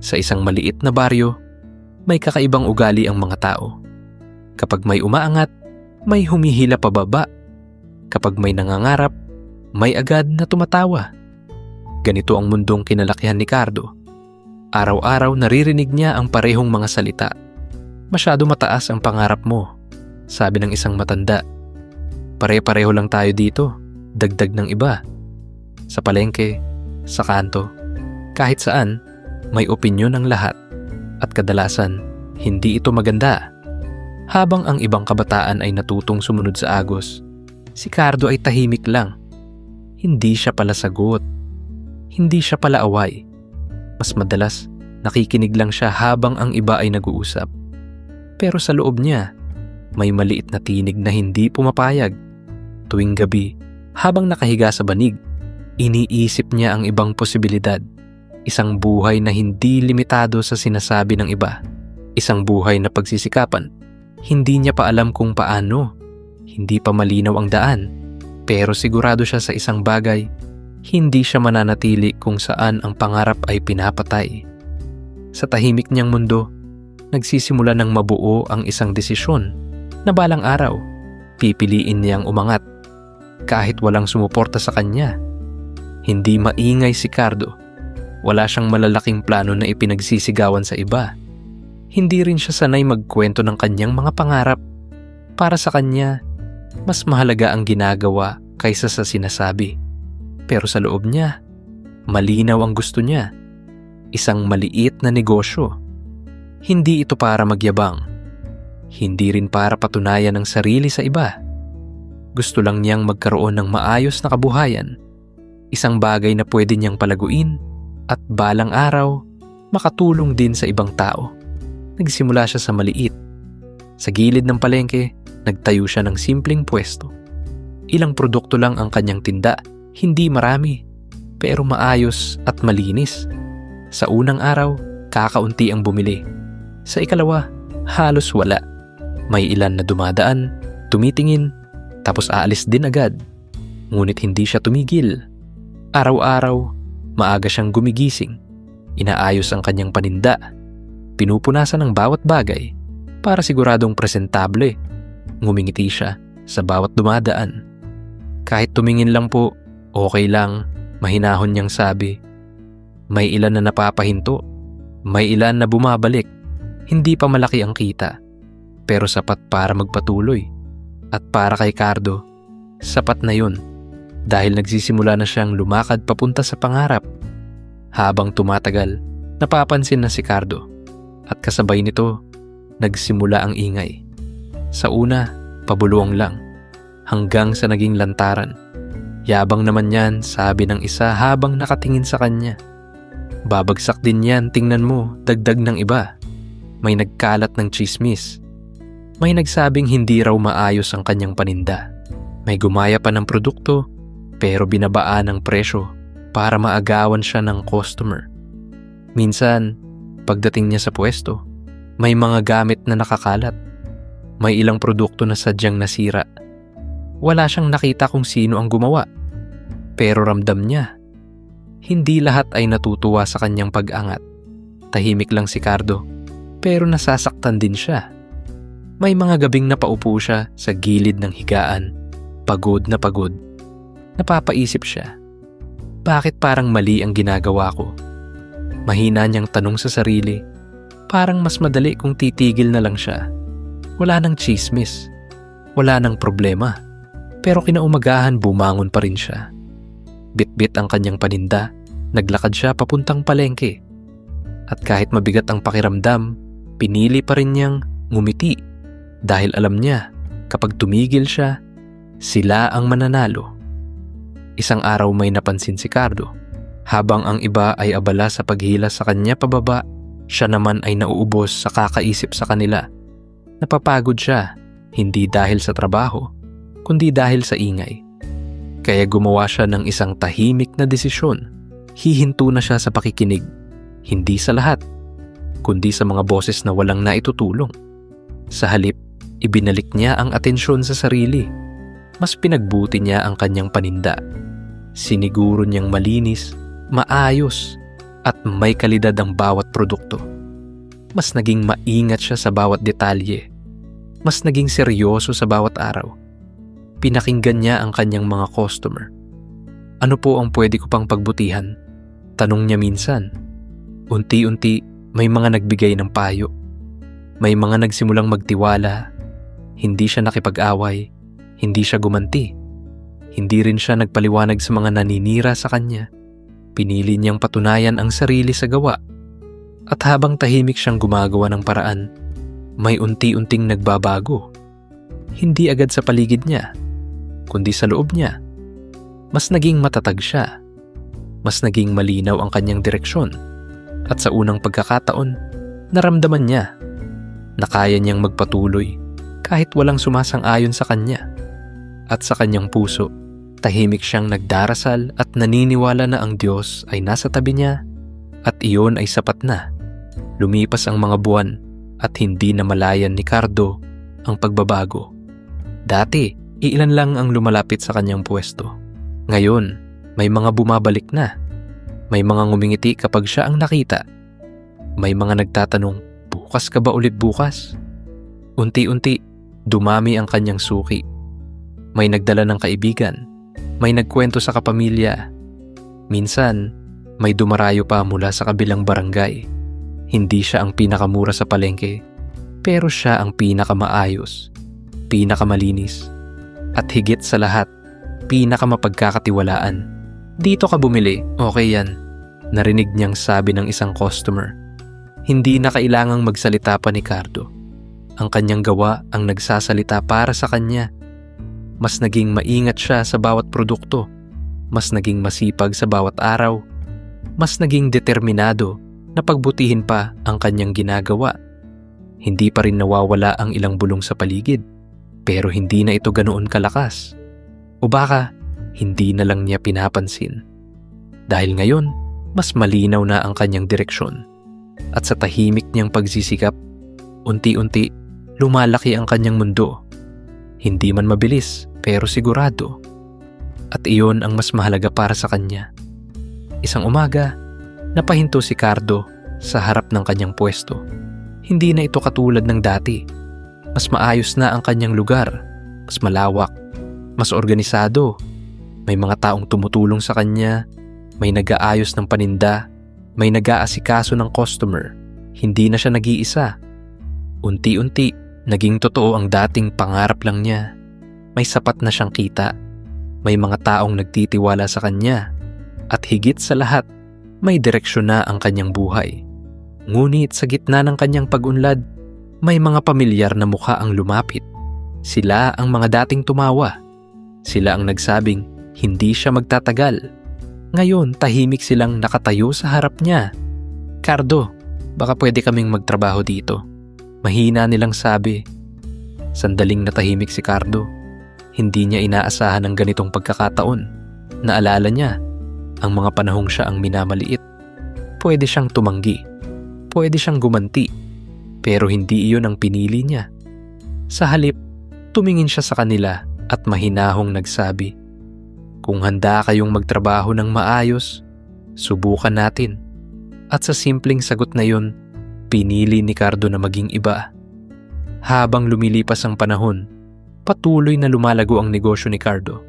Sa isang maliit na baryo, may kakaibang ugali ang mga tao. Kapag may umaangat, may humihila pababa. Kapag may nangangarap, may agad na tumatawa. Ganito ang mundong kinalakihan ni Cardo. Araw-araw naririnig niya ang parehong mga salita. Masyado mataas ang pangarap mo, sabi ng isang matanda. Pare-pareho lang tayo dito, dagdag ng iba. Sa palengke, sa kanto, kahit saan, may opinyon ang lahat. At kadalasan, hindi ito maganda. Habang ang ibang kabataan ay natutong sumunod sa agos, si Cardo ay tahimik lang. Hindi siya pala sagot. Hindi siya pala away. Mas madalas, nakikinig lang siya habang ang iba ay nag-uusap. Pero sa loob niya, may maliit na tinig na hindi pumapayag. Tuwing gabi, habang nakahiga sa banig, iniisip niya ang ibang posibilidad. Isang buhay na hindi limitado sa sinasabi ng iba. Isang buhay na pagsisikapan. Hindi niya pa alam kung paano. Hindi pa malinaw ang daan. Pero sigurado siya sa isang bagay. Hindi siya mananatili kung saan ang pangarap ay pinapatay. Sa tahimik niyang mundo, nagsisimula ng mabuo ang isang desisyon na balang araw, pipiliin niyang umangat. Kahit walang sumuporta sa kanya. Hindi maingay si Cardo. Wala siyang malalaking plano na ipinagsisigawan sa iba. Hindi rin siya sanay magkwento ng kanyang mga pangarap. Para sa kanya, mas mahalaga ang ginagawa kaysa sa sinasabi. Pero sa loob niya, malinaw ang gusto niya. Isang maliit na negosyo. Hindi ito para magyabang. Hindi rin para patunayan ang sarili sa iba. Gusto lang niyang magkaroon ng maayos na kabuhayan. Isang bagay na pwede niyang palaguin at balang araw, makatulong din sa ibang tao. Nagsimula siya sa maliit. Sa gilid ng palengke, nagtayo siya ng simpleng pwesto. Ilang produkto lang ang kanyang tinda, hindi marami, pero maayos at malinis. Sa unang araw, kakaunti ang bumili. Sa ikalawa, halos wala. May ilan na dumadaan, tumitingin, tapos aalis din agad. Ngunit hindi siya tumigil. Araw-araw, maaga siyang gumigising. Inaayos ang kanyang paninda. Pinupunasan ang bawat bagay para siguradong presentable. Ngumingiti siya sa bawat dumadaan. Kahit tumingin lang po, okay lang, mahinahon niyang sabi. May ilan na napapahinto. May ilan na bumabalik. Hindi pa malaki ang kita. Pero sapat para magpatuloy. At para kay Cardo, sapat na yun. Dahil nagsisimula na siyang lumakad papunta sa pangarap. Habang tumatagal, napapansin na si Cardo. At kasabay nito, nagsimula ang ingay. Sa una, pabuluang lang. Hanggang sa naging lantaran. Yabang naman yan, sabi ng isa habang nakatingin sa kanya. Babagsak din yan, tingnan mo, dagdag ng iba. May nagkalat ng tsismis. May nagsabing hindi raw maayos ang kanyang paninda. May gumaya pa ng produkto, pero binabaan ang presyo para maagawan siya ng customer. Minsan, pagdating niya sa pwesto, may mga gamit na nakakalat. May ilang produkto na sadyang nasira. Wala siyang nakita kung sino ang gumawa. Pero ramdam niya. Hindi lahat ay natutuwa sa kanyang pag-angat. Tahimik lang si Cardo, pero nasasaktan din siya. May mga gabing napaupo siya sa gilid ng higaan. Pagod na pagod. Napapaisip siya. Bakit parang mali ang ginagawa ko? Mahina niyang tanong sa sarili. Parang mas madali kung titigil na lang siya. Wala nang tsismis. Wala nang problema. Pero kinaumagahan bumangon pa rin siya. Bit-bit ang kanyang paninda. Naglakad siya papuntang palengke. At kahit mabigat ang pakiramdam, pinili pa rin niyang ngumiti. Dahil alam niya, kapag tumigil siya, sila ang mananalo. Isang araw may napansin si Cardo. Habang ang iba ay abala sa paghila sa kanya pababa, siya naman ay nauubos sa kakaisip sa kanila. Napapagod siya, hindi dahil sa trabaho, kundi dahil sa ingay. Kaya gumawa siya ng isang tahimik na desisyon. Hihinto na siya sa pakikinig, hindi sa lahat, kundi sa mga boses na walang naitutulong. Sa halip, ibinalik niya ang atensyon sa sarili. Mas pinagbuti niya ang kanyang paninda. Siniguro niyang malinis, maayos, at may kalidad ang bawat produkto. Mas naging maingat siya sa bawat detalye. Mas naging seryoso sa bawat araw. Pinakinggan niya ang kanyang mga customer. Ano po ang pwede ko pang pagbutihan? Tanong niya minsan. Unti-unti may mga nagbigay ng payo. May mga nagsimulang magtiwala. Hindi siya nakipag-away. Hindi siya gumanti. Hindi rin siya nagpaliwanag sa mga naninira sa kanya. Pinili niyang patunayan ang sarili sa gawa. At habang tahimik siyang gumagawa ng paraan, may unti-unting nagbabago. Hindi agad sa paligid niya, kundi sa loob niya. Mas naging matatag siya. Mas naging malinaw ang kanyang direksyon. At sa unang pagkakataon, naramdaman niya na kaya niyang magpatuloy kahit walang sumasang-ayon sa kanya. At sa kanyang puso, tahimik siyang nagdarasal at naniniwala na ang Diyos ay nasa tabi niya at iyon ay sapat na. Lumipas ang mga buwan at hindi na malayan ni Cardo ang pagbabago. Dati, ilan lang ang lumalapit sa kanyang pwesto. Ngayon, may mga bumabalik na. May mga ngumingiti kapag siya ang nakita. May mga nagtatanong, bukas ka ba ulit bukas? Unti-unti, dumami ang kanyang suki. May nagdala ng kaibigan. May nagkwento sa kapamilya. Minsan, may dumarayo pa mula sa kabilang barangay. Hindi siya ang pinakamura sa palengke, pero siya ang pinakamaayos, pinakamalinis, at higit sa lahat, pinakamapagkakatiwalaan. Dito ka bumili, okay yan, narinig niyang sabi ng isang customer. Hindi na kailangang magsalita pa ni Cardo. Ang kanyang gawa ang nagsasalita para sa kanya. Mas naging maingat siya sa bawat produkto. Mas naging masipag sa bawat araw. Mas naging determinado na pagbutihin pa ang kanyang ginagawa. Hindi pa rin nawawala ang ilang bulong sa paligid, pero hindi na ito ganoon kalakas. O baka, hindi na lang niya pinapansin. Dahil ngayon, mas malinaw na ang kanyang direksyon. At sa tahimik niyang pagsisikap, unti-unti, lumalaki ang kanyang mundo. Hindi man mabilis, pero sigurado. At iyon ang mas mahalaga para sa kanya. Isang umaga, napahinto si Cardo sa harap ng kanyang pwesto. Hindi na ito katulad ng dati. Mas maayos na ang kanyang lugar. Mas malawak. Mas organisado. May mga taong tumutulong sa kanya. May nag-aayos ng paninda. May nag-aasikaso ng customer. Hindi na siya nag-iisa. Unti-unti, naging totoo ang dating pangarap lang niya. May sapat na siyang kita. May mga taong nagtitiwala sa kanya. At higit sa lahat, may direksyon na ang kanyang buhay. Ngunit sa gitna ng kanyang pag-unlad, may mga pamilyar na mukha ang lumapit. Sila ang mga dating tumawa. Sila ang nagsabing hindi siya magtatagal. Ngayon, tahimik silang nakatayo sa harap niya. Cardo, baka pwede kaming magtrabaho dito. Mahina nilang sabi. Sandaling natahimik si Cardo. Hindi niya inaasahan ang ganitong pagkakataon. Naalala niya ang mga panahong siya ang minamaliit. Pwede siyang tumanggi. Pwede siyang gumanti. Pero hindi iyon ang pinili niya. Sa halip, tumingin siya sa kanila at mahinahong nagsabi, "Kung handa kayong magtrabaho ng maayos, subukan natin." At sa simpleng sagot na yun, pinili ni Cardo na maging iba. Habang lumilipas ang panahon, patuloy na lumalago ang negosyo ni Cardo.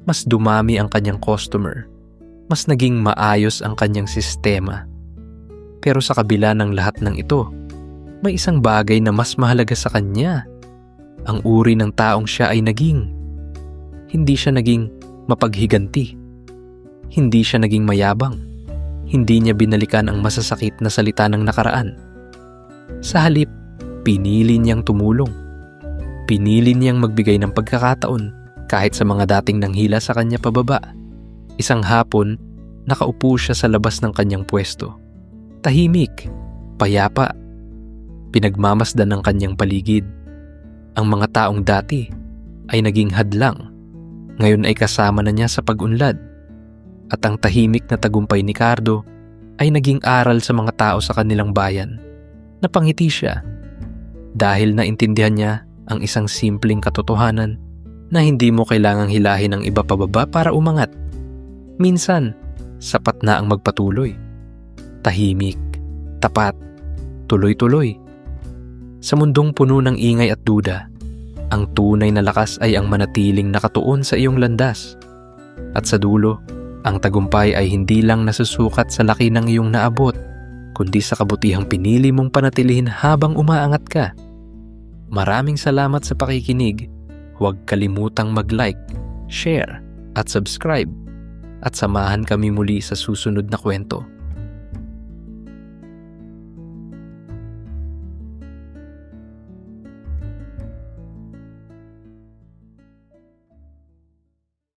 Mas dumami ang kanyang customer. Mas naging maayos ang kanyang sistema. Pero sa kabila ng lahat ng ito, may isang bagay na mas mahalaga sa kanya. Ang uri ng taong siya ay naging. Hindi siya naging mapaghiganti. Hindi siya naging mayabang. Hindi niya binalikan ang masasakit na salita ng nakaraan. Sa halip, pinili niyang tumulong. Pinili niyang magbigay ng pagkakataon kahit sa mga dating nanghila sa kanya pababa. Isang hapon, nakaupo siya sa labas ng kanyang pwesto. Tahimik, payapa. Pinagmamasdan ng kanyang paligid. Ang mga taong dati ay naging hadlang. Ngayon ay kasama na niya sa pag-unlad. At ang tahimik na tagumpay ni Cardo ay naging aral sa mga tao sa kanilang bayan. Napangiti siya dahil naintindihan niya ang isang simpleng katotohanan na hindi mo kailangang hilahin ang iba pababa para umangat. Minsan, sapat na ang magpatuloy. tahimik, tapat, tuloy-tuloy. Sa mundong puno ng ingay at duda, ang tunay na lakas ay ang manatiling nakatuon sa iyong landas. At sa dulo, ang tagumpay ay hindi lang nasusukat sa laki ng iyong naabot, kundi sa kabutihang pinili mong panatilihin habang umaangat ka. Maraming salamat sa pakikinig. Huwag kalimutang mag-like, share, at subscribe. At samahan kami muli sa susunod na kwento.